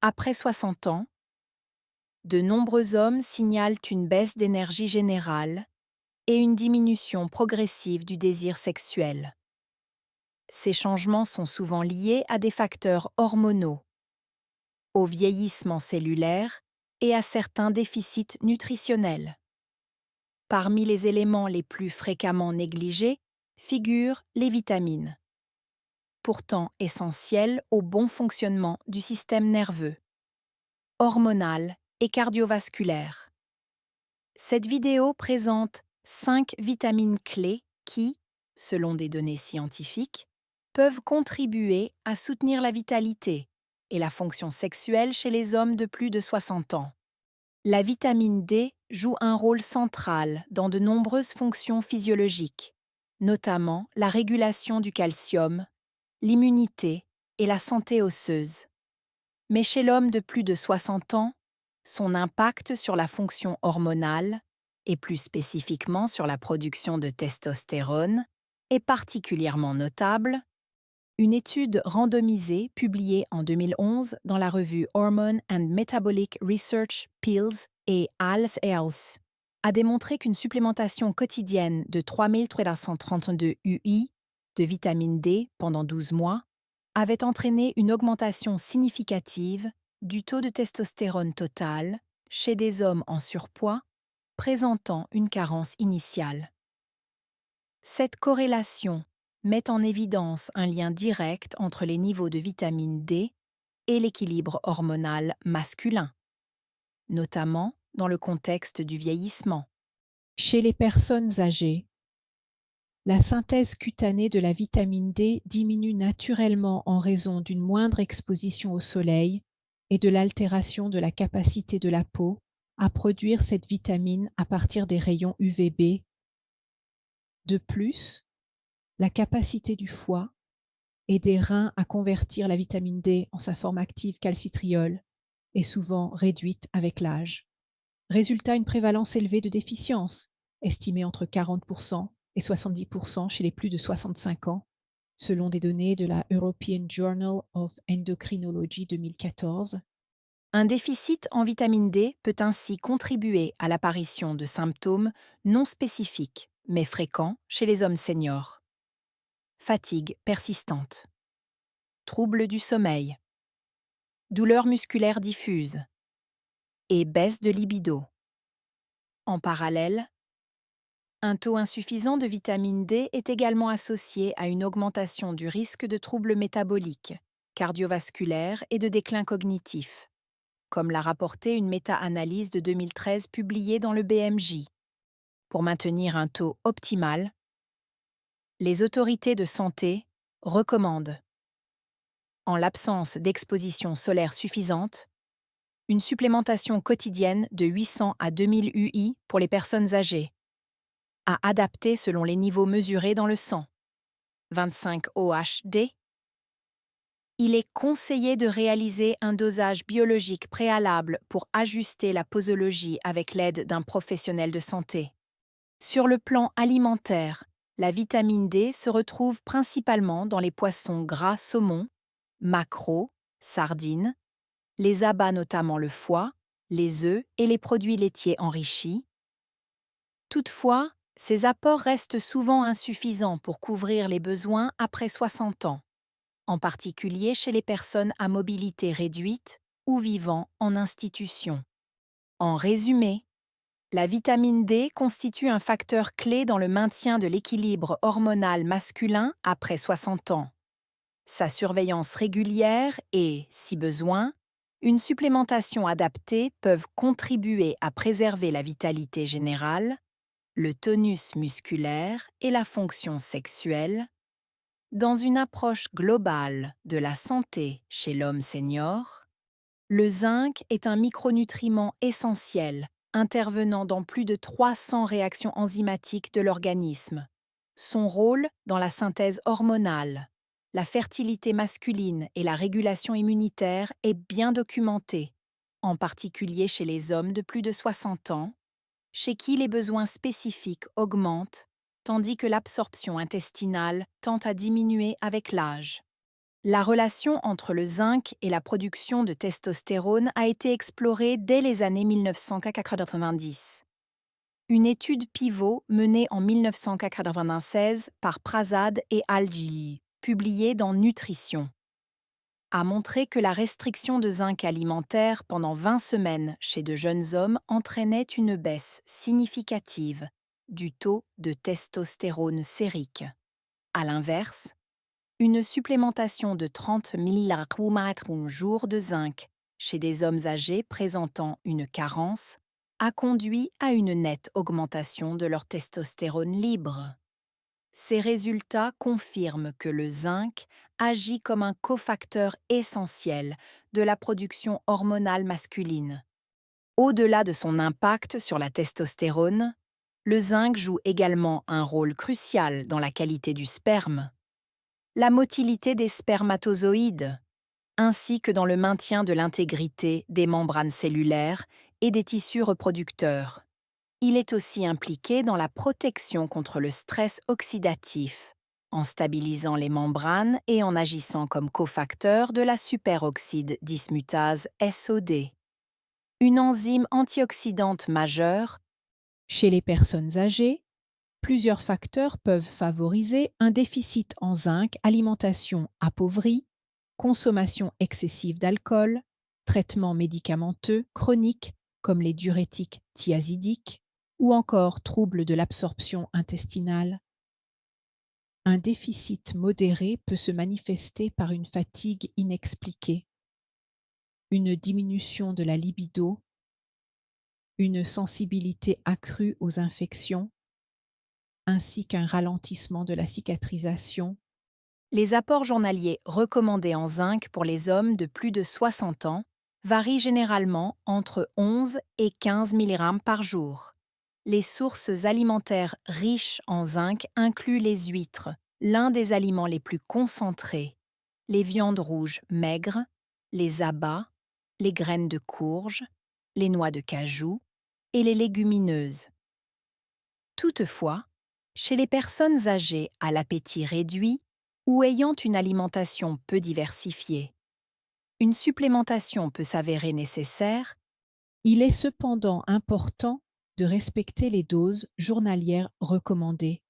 Après 60 ans, de nombreux hommes signalent une baisse d'énergie générale et une diminution progressive du désir sexuel. Ces changements sont souvent liés à des facteurs hormonaux, au vieillissement cellulaire et à certains déficits nutritionnels. Parmi les éléments les plus fréquemment négligés figurent les vitamines, pourtant essentielles au bon fonctionnement du système nerveux, hormonal et cardiovasculaire. Cette vidéo présente 5 vitamines clés qui, selon des données scientifiques, peuvent contribuer à soutenir la vitalité et la fonction sexuelle chez les hommes de plus de 60 ans. La vitamine D joue un rôle central dans de nombreuses fonctions physiologiques, notamment la régulation du calcium, l'immunité et la santé osseuse. Mais chez l'homme de plus de 60 ans, son impact sur la fonction hormonale, et plus spécifiquement sur la production de testostérone, est particulièrement notable. Une étude randomisée publiée en 2011 dans la revue Hormone and Metabolic Research Pills et Als Health a démontré qu'une supplémentation quotidienne de 3332 UI de vitamine D pendant 12 mois avait entraîné une augmentation significative du taux de testostérone total chez des hommes en surpoids présentant une carence initiale. Cette corrélation met en évidence un lien direct entre les niveaux de vitamine D et l'équilibre hormonal masculin, notamment dans le contexte du vieillissement. Chez les personnes âgées, la synthèse cutanée de la vitamine D diminue naturellement en raison d'une moindre exposition au soleil et de l'altération de la capacité de la peau à produire cette vitamine à partir des rayons UVB. De plus, la capacité du foie et des reins à convertir la vitamine D en sa forme active calcitriol est souvent réduite avec l'âge. Résultat, une prévalence élevée de déficiences, estimée entre 40% et 70% chez les plus de 65 ans, selon des données de la European Journal of Endocrinology 2014. Un déficit en vitamine D peut ainsi contribuer à l'apparition de symptômes non spécifiques mais fréquents chez les hommes seniors. Fatigue persistante, troubles du sommeil, douleurs musculaires diffuses et baisse de libido. En parallèle, un taux insuffisant de vitamine D est également associé à une augmentation du risque de troubles métaboliques, cardiovasculaires et de déclin cognitif, comme l'a rapporté une méta-analyse de 2013 publiée dans le BMJ. Pour maintenir un taux optimal, les autorités de santé recommandent, en l'absence d'exposition solaire suffisante, une supplémentation quotidienne de 800 à 2000 UI pour les personnes âgées, à adapter selon les niveaux mesurés dans le sang. 25 OHD. Il est conseillé de réaliser un dosage biologique préalable pour ajuster la posologie avec l'aide d'un professionnel de santé. Sur le plan alimentaire, la vitamine D se retrouve principalement dans les poissons gras saumon, maquereaux, sardines, les abats notamment le foie, les œufs et les produits laitiers enrichis. Toutefois, ces apports restent souvent insuffisants pour couvrir les besoins après 60 ans, en particulier chez les personnes à mobilité réduite ou vivant en institution. En résumé, la vitamine D constitue un facteur clé dans le maintien de l'équilibre hormonal masculin après 60 ans. Sa surveillance régulière et, si besoin, une supplémentation adaptée peuvent contribuer à préserver la vitalité générale, le tonus musculaire et la fonction sexuelle, dans une approche globale de la santé chez l'homme senior. Le zinc est un micronutriment essentiel intervenant dans plus de 300 réactions enzymatiques de l'organisme. Son rôle dans la synthèse hormonale, la fertilité masculine et la régulation immunitaire est bien documenté, en particulier chez les hommes de plus de 60 ans, chez qui les besoins spécifiques augmentent, tandis que l'absorption intestinale tend à diminuer avec l'âge. La relation entre le zinc et la production de testostérone a été explorée dès les années 1990. Une étude pivot menée en 1996 par Prasad et Al-Jili, publiée dans Nutrition, a montré que la restriction de zinc alimentaire pendant 20 semaines chez de jeunes hommes entraînait une baisse significative du taux de testostérone sérique. À l'inverse, une supplémentation de 30 mg jour de zinc chez des hommes âgés présentant une carence a conduit à une nette augmentation de leur testostérone libre. Ces résultats confirment que le zinc agit comme un cofacteur essentiel de la production hormonale masculine. Au-delà de son impact sur la testostérone, le zinc joue également un rôle crucial dans la qualité du sperme, la motilité des spermatozoïdes, ainsi que dans le maintien de l'intégrité des membranes cellulaires et des tissus reproducteurs. Il est aussi impliqué dans la protection contre le stress oxydatif, en stabilisant les membranes et en agissant comme cofacteur de la superoxyde dismutase SOD, une enzyme antioxydante majeure. Chez les personnes âgées, plusieurs facteurs peuvent favoriser un déficit en zinc, alimentation appauvrie, consommation excessive d'alcool, traitements médicamenteux chroniques comme les diurétiques thiazidiques ou encore troubles de l'absorption intestinale. Un déficit modéré peut se manifester par une fatigue inexpliquée, une diminution de la libido, une sensibilité accrue aux infections, ainsi qu'un ralentissement de la cicatrisation. Les apports journaliers recommandés en zinc pour les hommes de plus de 60 ans varient généralement entre 11 et 15 mg par jour. Les sources alimentaires riches en zinc incluent les huîtres, l'un des aliments les plus concentrés, les viandes rouges maigres, les abats, les graines de courge, les noix de cajou et les légumineuses. Toutefois, chez les personnes âgées à l'appétit réduit ou ayant une alimentation peu diversifiée, une supplémentation peut s'avérer nécessaire. Il est cependant important de respecter les doses journalières recommandées,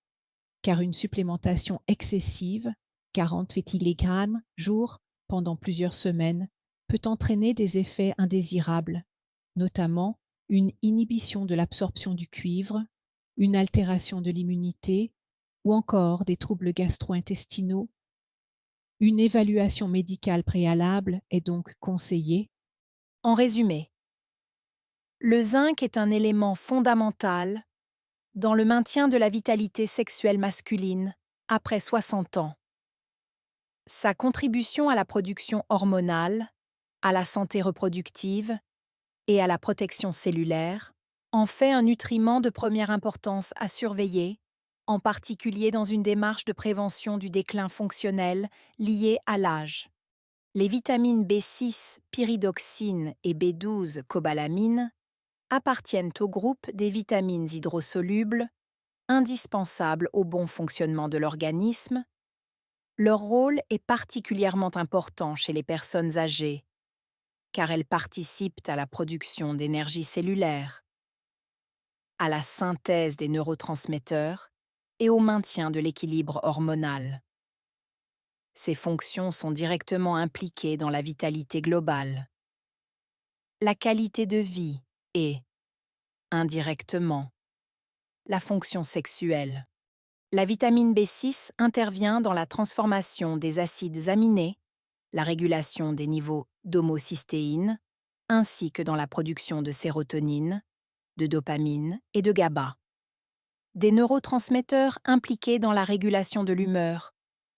car une supplémentation excessive, 48 mg jour pendant plusieurs semaines, peut entraîner des effets indésirables, notamment une inhibition de l'absorption du cuivre, une altération de l'immunité ou encore des troubles gastro-intestinaux. Une évaluation médicale préalable est donc conseillée. En résumé, le zinc est un élément fondamental dans le maintien de la vitalité sexuelle masculine après 60 ans. Sa contribution à la production hormonale, à la santé reproductive et à la protection cellulaire en fait un nutriment de première importance à surveiller, en particulier dans une démarche de prévention du déclin fonctionnel lié à l'âge. Les vitamines B6, pyridoxine et B12, cobalamine appartiennent au groupe des vitamines hydrosolubles, indispensables au bon fonctionnement de l'organisme. Leur rôle est particulièrement important chez les personnes âgées, car elles participent à la production d'énergie cellulaire, à la synthèse des neurotransmetteurs et au maintien de l'équilibre hormonal. Ces fonctions sont directement impliquées dans la vitalité globale, la qualité de vie et, indirectement, la fonction sexuelle. La vitamine B6 intervient dans la transformation des acides aminés, la régulation des niveaux d'homocystéine, ainsi que dans la production de sérotonine, de dopamine et de GABA. Des neurotransmetteurs impliqués dans la régulation de l'humeur,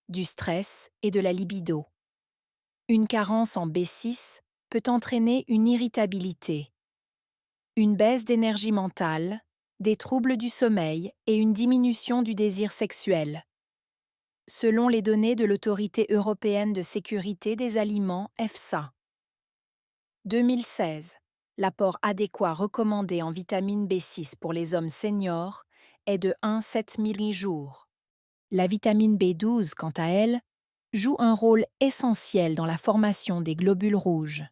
du stress et de la libido. Une carence en B6 peut entraîner une irritabilité, une baisse d'énergie mentale, des troubles du sommeil et une diminution du désir sexuel. Selon les données de l'Autorité européenne de sécurité des aliments EFSA. 2016, l'apport adéquat recommandé en vitamine B6 pour les hommes seniors est de 1,7 mg/jour. La vitamine B12, quant à elle, joue un rôle essentiel dans la formation des globules rouges,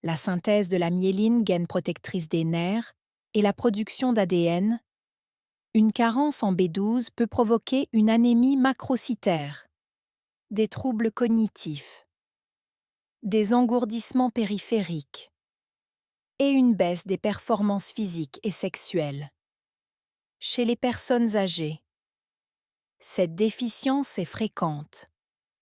la synthèse de la myéline, gaine protectrice des nerfs, et la production d'ADN. Une carence en B12 peut provoquer une anémie macrocytaire, des troubles cognitifs, des engourdissements périphériques et une baisse des performances physiques et sexuelles. Chez les personnes âgées, cette déficience est fréquente,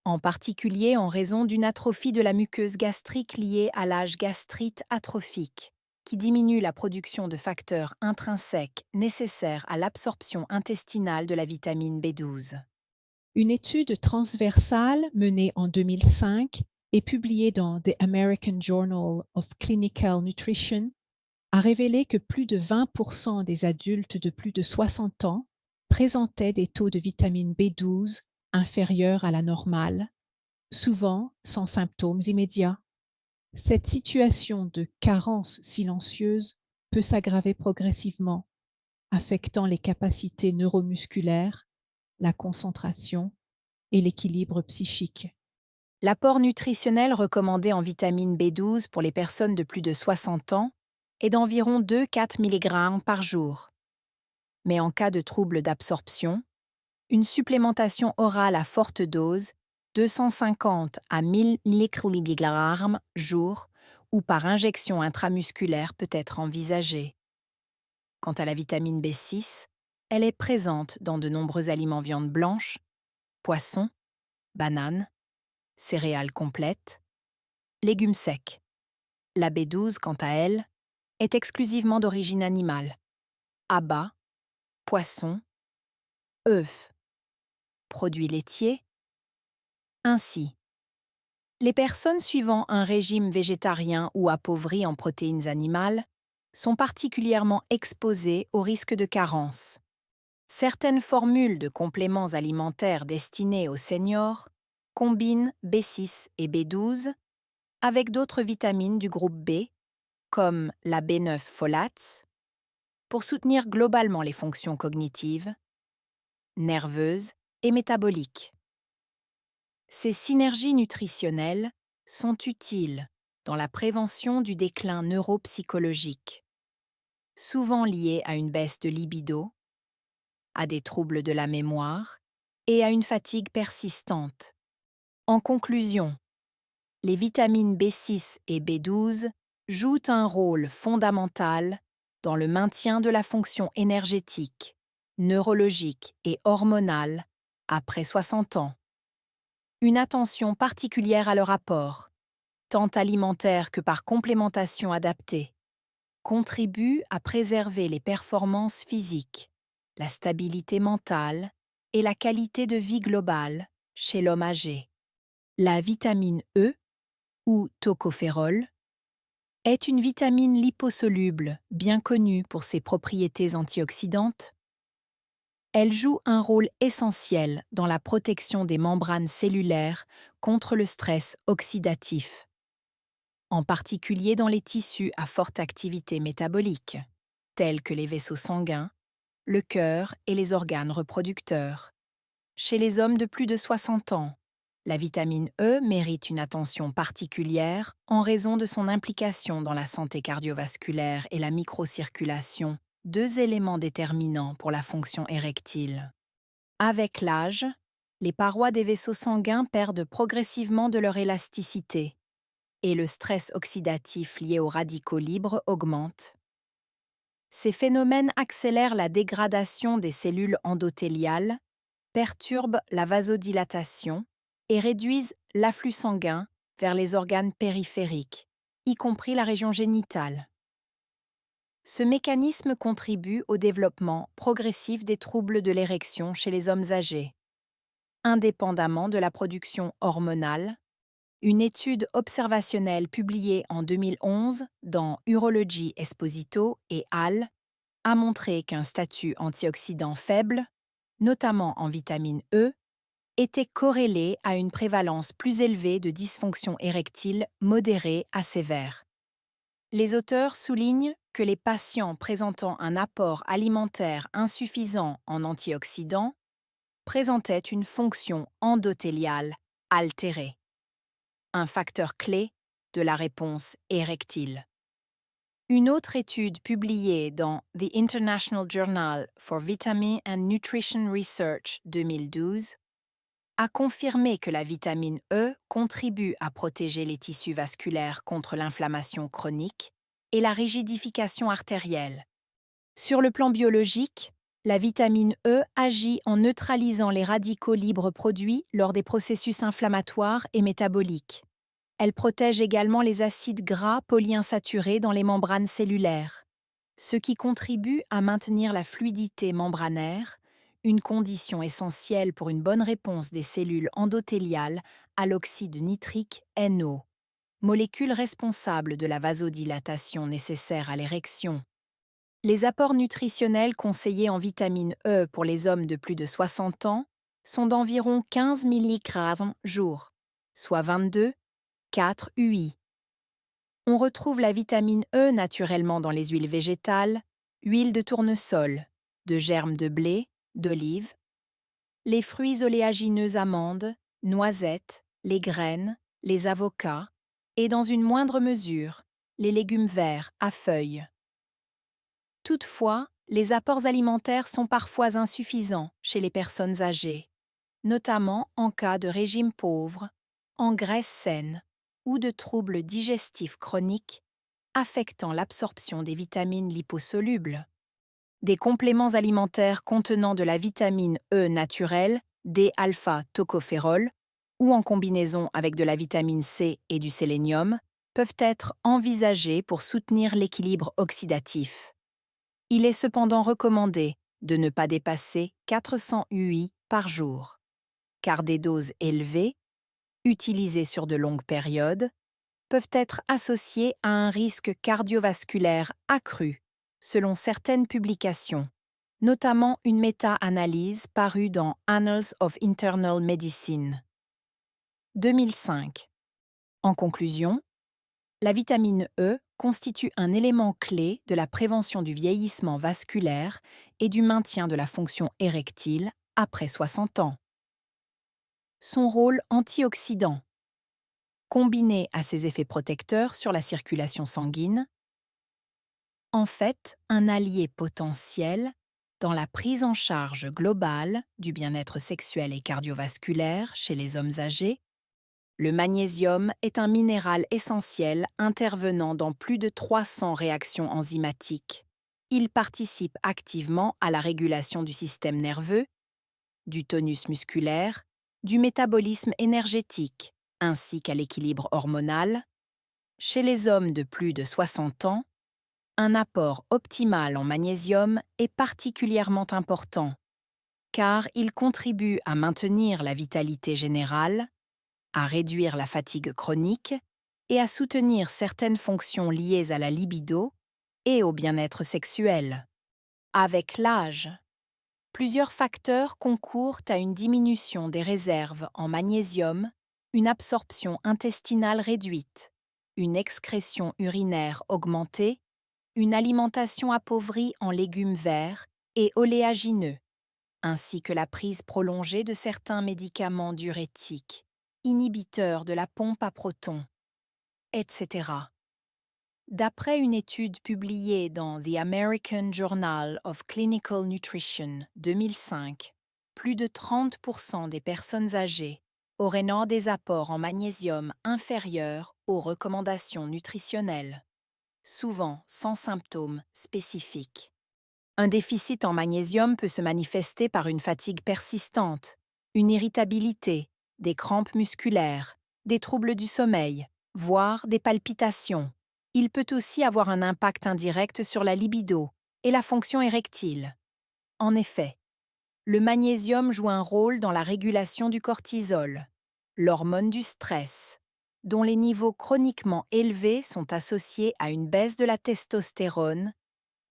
en particulier en raison d'une atrophie de la muqueuse gastrique liée à l'âge gastrite atrophique, qui diminue la production de facteurs intrinsèques nécessaires à l'absorption intestinale de la vitamine B12. Une étude transversale menée en 2005 et publiée dans The American Journal of Clinical Nutrition a révélé que plus de 20% des adultes de plus de 60 ans présentaient des taux de vitamine B12 inférieurs à la normale, souvent sans symptômes immédiats. Cette situation de carence silencieuse peut s'aggraver progressivement, affectant les capacités neuromusculaires, la concentration et l'équilibre psychique. L'apport nutritionnel recommandé en vitamine B12 pour les personnes de plus de 60 ans est d'environ 2-4 mg par jour. Mais en cas de troubles d'absorption, une supplémentation orale à forte dose, 250 à 1000 mg jour, ou par injection intramusculaire peut être envisagée. Quant à la vitamine B6, elle est présente dans de nombreux aliments viande blanche, poissons, bananes, céréales complètes, légumes secs. La B12, quant à elle, est exclusivement d'origine animale. Abats, poissons, œufs, produits laitiers. Ainsi, les personnes suivant un régime végétarien ou appauvri en protéines animales sont particulièrement exposées au risque de carence. Certaines formules de compléments alimentaires destinés aux seniors combinent B6 et B12 avec d'autres vitamines du groupe B, comme la B9 folate, pour soutenir globalement les fonctions cognitives, nerveuses et métaboliques. Ces synergies nutritionnelles sont utiles dans la prévention du déclin neuropsychologique, souvent lié à une baisse de libido, à des troubles de la mémoire et à une fatigue persistante. En conclusion, les vitamines B6 et B12 jouent un rôle fondamental dans le maintien de la fonction énergétique, neurologique et hormonale après 60 ans. Une attention particulière à leur apport, tant alimentaire que par complémentation adaptée, contribue à préserver les performances physiques, la stabilité mentale et la qualité de vie globale chez l'homme âgé. La vitamine E, ou tocophérol, est une vitamine liposoluble bien connue pour ses propriétés antioxydantes. Elle joue un rôle essentiel dans la protection des membranes cellulaires contre le stress oxydatif, en particulier dans les tissus à forte activité métabolique, tels que les vaisseaux sanguins, le cœur et les organes reproducteurs. Chez les hommes de plus de 60 ans, la vitamine E mérite une attention particulière en raison de son implication dans la santé cardiovasculaire et la microcirculation, deux éléments déterminants pour la fonction érectile. Avec l'âge, les parois des vaisseaux sanguins perdent progressivement de leur élasticité et le stress oxydatif lié aux radicaux libres augmente. Ces phénomènes accélèrent la dégradation des cellules endothéliales, perturbent la vasodilatation et réduisent l'afflux sanguin vers les organes périphériques, y compris la région génitale. Ce mécanisme contribue au développement progressif des troubles de l'érection chez les hommes âgés. Indépendamment de la production hormonale, une étude observationnelle publiée en 2011 dans Urology Esposito et al. A montré qu'un statut antioxydant faible, notamment en vitamine E, était corrélé à une prévalence plus élevée de dysfonction érectile modérée à sévère. Les auteurs soulignent que les patients présentant un apport alimentaire insuffisant en antioxydants présentaient une fonction endothéliale altérée. Un facteur clé de la réponse érectile. Une autre étude publiée dans The International Journal for Vitamin and Nutrition Research 2012 a confirmé que la vitamine E contribue à protéger les tissus vasculaires contre l'inflammation chronique et la rigidification artérielle. Sur le plan biologique, la vitamine E agit en neutralisant les radicaux libres produits lors des processus inflammatoires et métaboliques. Elle protège également les acides gras polyinsaturés dans les membranes cellulaires, ce qui contribue à maintenir la fluidité membranaire, une condition essentielle pour une bonne réponse des cellules endothéliales à l'oxyde nitrique NO, molécule responsable de la vasodilatation nécessaire à l'érection. Les apports nutritionnels conseillés en vitamine E pour les hommes de plus de 60 ans sont d'environ 15 mg jour, soit 22,4 UI. On retrouve la vitamine E naturellement dans les huiles végétales, huile de tournesol, de germes de blé, d'olive, les fruits oléagineux amandes, noisettes, les graines, les avocats et dans une moindre mesure, les légumes verts à feuilles. Toutefois, les apports alimentaires sont parfois insuffisants chez les personnes âgées, notamment en cas de régime pauvre, en graisse saine ou de troubles digestifs chroniques affectant l'absorption des vitamines liposolubles. Des compléments alimentaires contenant de la vitamine E naturelle, D-alpha-tocophérol, ou en combinaison avec de la vitamine C et du sélénium, peuvent être envisagés pour soutenir l'équilibre oxydatif. Il est cependant recommandé de ne pas dépasser 400 UI par jour, car des doses élevées, utilisées sur de longues périodes, peuvent être associées à un risque cardiovasculaire accru, selon certaines publications, notamment une méta-analyse parue dans Annals of Internal Medicine. 2005. En conclusion, la vitamine E constitue un élément clé de la prévention du vieillissement vasculaire et du maintien de la fonction érectile après 60 ans. Son rôle antioxydant, combiné à ses effets protecteurs sur la circulation sanguine, en fait un allié potentiel dans la prise en charge globale du bien-être sexuel et cardiovasculaire chez les hommes âgés. Le magnésium est un minéral essentiel intervenant dans plus de 300 réactions enzymatiques. Il participe activement à la régulation du système nerveux, du tonus musculaire, du métabolisme énergétique, ainsi qu'à l'équilibre hormonal. Chez les hommes de plus de 60 ans, un apport optimal en magnésium est particulièrement important, car il contribue à maintenir la vitalité générale, à réduire la fatigue chronique et à soutenir certaines fonctions liées à la libido et au bien-être sexuel. Avec l'âge, plusieurs facteurs concourent à une diminution des réserves en magnésium, une absorption intestinale réduite, une excrétion urinaire augmentée, une alimentation appauvrie en légumes verts et oléagineux, ainsi que la prise prolongée de certains médicaments diurétiques, inhibiteurs de la pompe à protons, etc. D'après une étude publiée dans The American Journal of Clinical Nutrition 2005, plus de 30% des personnes âgées auraient des apports en magnésium inférieurs aux recommandations nutritionnelles, souvent sans symptômes spécifiques. Un déficit en magnésium peut se manifester par une fatigue persistante, une irritabilité, des crampes musculaires, des troubles du sommeil, voire des palpitations. Il peut aussi avoir un impact indirect sur la libido et la fonction érectile. En effet, le magnésium joue un rôle dans la régulation du cortisol, l'hormone du stress, dont les niveaux chroniquement élevés sont associés à une baisse de la testostérone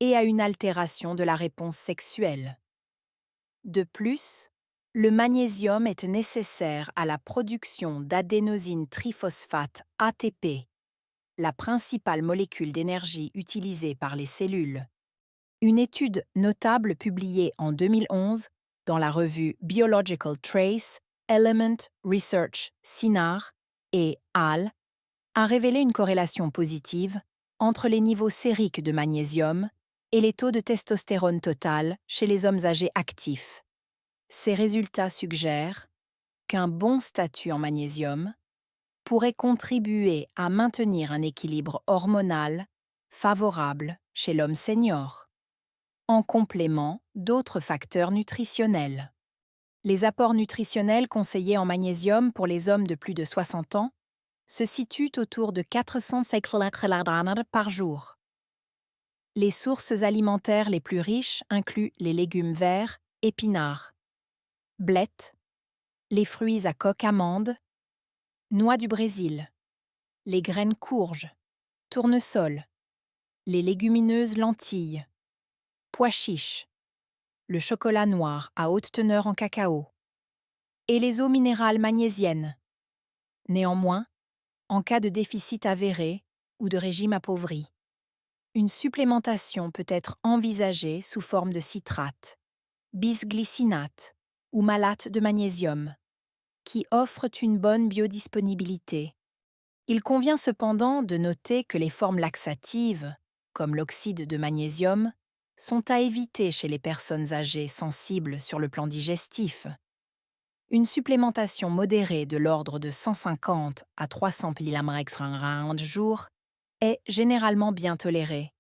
et à une altération de la réponse sexuelle. De plus, le magnésium est nécessaire à la production d'adénosine triphosphate ATP, la principale molécule d'énergie utilisée par les cellules. Une étude notable publiée en 2011 dans la revue Biological Trace Element Research, CINAR et HAL a révélé une corrélation positive entre les niveaux sériques de magnésium et les taux de testostérone total chez les hommes âgés actifs. Ces résultats suggèrent qu'un bon statut en magnésium pourrait contribuer à maintenir un équilibre hormonal favorable chez l'homme senior, en complément d'autres facteurs nutritionnels. Les apports nutritionnels conseillés en magnésium pour les hommes de plus de 60 ans se situent autour de 400 mg par jour. Les sources alimentaires les plus riches incluent les légumes verts, épinards, blettes, les fruits à coque amande, noix du Brésil, les graines courges, tournesol, les légumineuses lentilles, pois chiches, le chocolat noir à haute teneur en cacao et les eaux minérales magnésiennes. Néanmoins, en cas de déficit avéré ou de régime appauvri, une supplémentation peut être envisagée sous forme de citrate, bisglycinate ou malate de magnésium, qui offrent une bonne biodisponibilité. Il convient cependant de noter que les formes laxatives, comme l'oxyde de magnésium, sont à éviter chez les personnes âgées sensibles sur le plan digestif. Une supplémentation modérée de l'ordre de 150 à 300 mg/jour jour est généralement bien tolérée,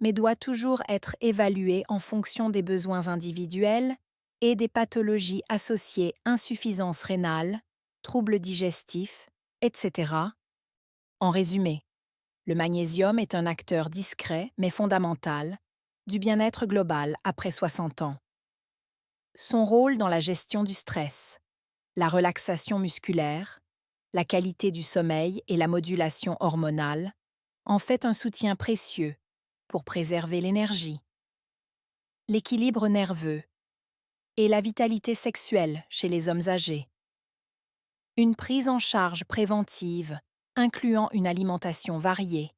mais doit toujours être évaluée en fonction des besoins individuels et des pathologies associées insuffisance rénale, troubles digestifs, etc. En résumé, le magnésium est un acteur discret mais fondamental du bien-être global après 60 ans. Son rôle dans la gestion du stress, la relaxation musculaire, la qualité du sommeil et la modulation hormonale en fait un soutien précieux pour préserver l'énergie, l'équilibre nerveux et la vitalité sexuelle chez les hommes âgés. Une prise en charge préventive incluant une alimentation variée,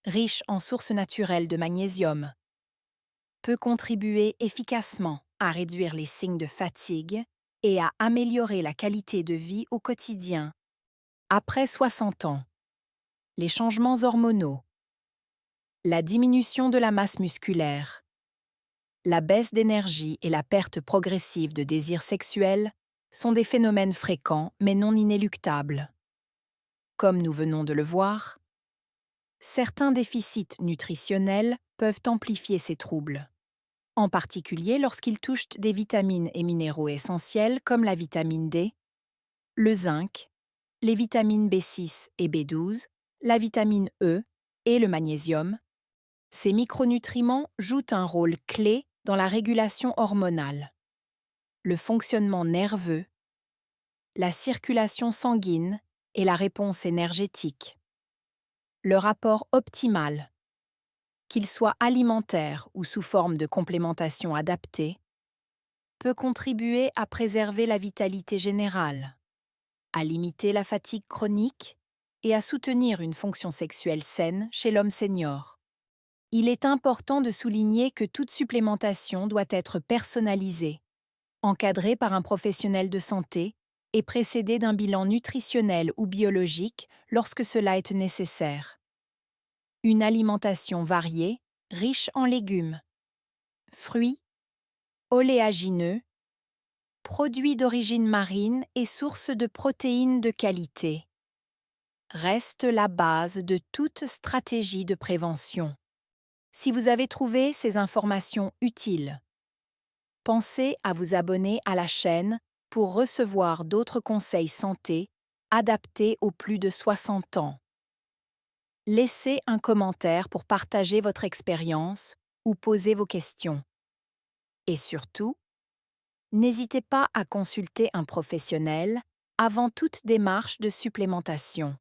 riche en sources naturelles de magnésium, peut contribuer efficacement à réduire les signes de fatigue et à améliorer la qualité de vie au quotidien. Après 60 ans, les changements hormonaux, la diminution de la masse musculaire, la baisse d'énergie et la perte progressive de désir sexuel sont des phénomènes fréquents mais non inéluctables. Comme nous venons de le voir, certains déficits nutritionnels peuvent amplifier ces troubles, en particulier lorsqu'ils touchent des vitamines et minéraux essentiels comme la vitamine D, le zinc, les vitamines B6 et B12, la vitamine E et le magnésium. Ces micronutriments jouent un rôle clé dans la régulation hormonale, le fonctionnement nerveux, la circulation sanguine et la réponse énergétique. Le rapport optimal, qu'il soit alimentaire ou sous forme de complémentation adaptée, peut contribuer à préserver la vitalité générale, à limiter la fatigue chronique et à soutenir une fonction sexuelle saine chez l'homme senior. Il est important de souligner que toute supplémentation doit être personnalisée, encadrée par un professionnel de santé et précédée d'un bilan nutritionnel ou biologique lorsque cela est nécessaire. Une alimentation variée, riche en légumes, fruits, oléagineux, produits d'origine marine et sources de protéines de qualité reste la base de toute stratégie de prévention. Si vous avez trouvé ces informations utiles, pensez à vous abonner à la chaîne pour recevoir d'autres conseils santé adaptés aux plus de 60 ans. Laissez un commentaire pour partager votre expérience ou poser vos questions. Et surtout, n'hésitez pas à consulter un professionnel avant toute démarche de supplémentation.